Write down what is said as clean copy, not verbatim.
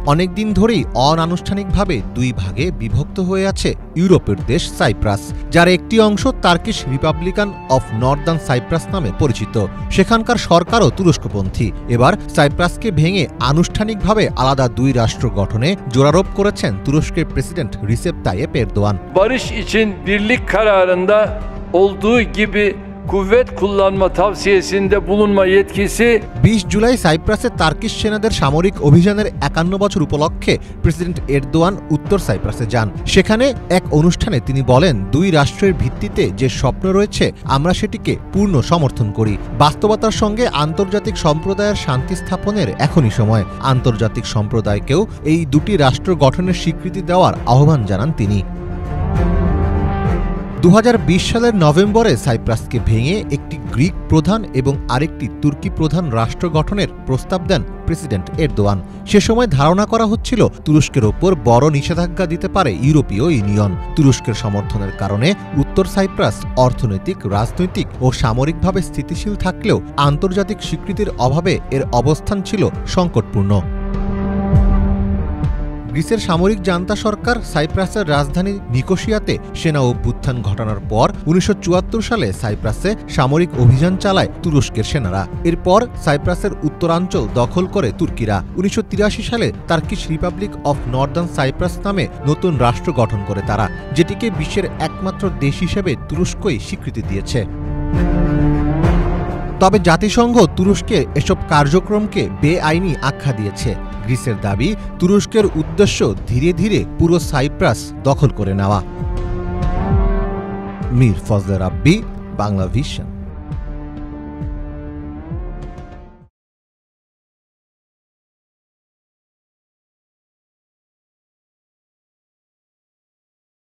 অনেকদিন ধরেই অনানুষ্ঠানিকভাবে দুই ভাগে বিভক্ত হয়ে আছে ইউরোপের দেশ সাইপ্রাস, যার একটি অংশ Turkish Republican of Northern Cyprus নামে পরিচিত। সেখানকার সরকারও তুরস্কপন্থী। এবার সাইপ্রাসকে ভেঙে আনুষ্ঠানিকভাবে alıda দুই রাষ্ট্র গঠনে জোরারোপ করেছেন তুরস্কের president Recep Tayyip Erdogan. Barış için birlik kararında olduğu gibi kuvvet kullanma tavsiyesinde bulunma yetkisi 20 July সাইপ্রাসে টার্কিশ সেনাদের সামরিক অভিযানের 51 বছর উপলক্ষে প্রেসিডেন্ট এরদোয়ান উত্তর সাইপ্রাসে যান। সেখানে এক অনুষ্ঠানে তিনি বলেন, দুই রাষ্ট্রের ভিত্তিতে যে স্বপ্ন রয়েছে আমরা সেটিকে পূর্ণ সমর্থন করি। বাস্তবতার সঙ্গে আন্তর্জাতিক সম্প্রদায়ের শান্তি স্থাপনের এখনই সময়। আন্তর্জাতিক সম্প্রদায়কেও এই দুটি রাষ্ট্র গঠনের স্বীকৃতি দেওয়ার আহ্বান জানান তিনি। 2020 সালের নভেম্বরে সাইপ্রাসকে ভেঙে একটি গ্রিক প্রধান এবং আরেকটি তুর্কি প্রধান রাষ্ট্র গঠনের প্রস্তাব দেন প্রেসিডেন্ট এরদোয়ান। সে সময় ধারণা করা হচ্ছিল তুরস্কের ওপর বড় নিষেধাজ্ঞা দিতে পারে ইউরোপীয় ইউনিয়ন। তুরস্কের সমর্থনের কারণে উত্তর সাইপ্রাস অর্থনৈতিক, রাজনৈতিক ও সামরিকভাবে স্থিতিশীল থাকলেও আন্তর্জাতিক স্বীকৃতির অভাবে এর অবস্থান ছিল সংকটপূর্ণ। গ্রিসের সামরিক জান্তা সরকার সাইপ্রাসের রাজধানী নিকোসিয়াতে সেনা অভ্যুত্থান ঘটানোর পর 1974 সালে সাইপ্রাসে সামরিক অভিযান চালায় তুরস্কের সেনারা। এরপর সাইপ্রাসের উত্তরাঞ্চল দখল করে তুর্কিরা। 1983 সালে Turkish Republic of Northern Cyprus নামে নতুন রাষ্ট্র গঠন করে তারা, যেটিকে বিশ্বের একমাত্র দেশ হিসেবে তুরস্কই স্বীকৃতি দিয়েছে। তবে জাতিসংঘ তুরস্কের এসব কার্যক্রমকে বেআইনি আখ্যা দিয়েছে। গ্রিসের দাবি, তুরস্কের উদ্দেশ্য ধীরে ধীরে পুরো সাইপ্রাস দখল করে নেওয়া। মীর ফজলে রাব্বি, বাংলা ভিশন।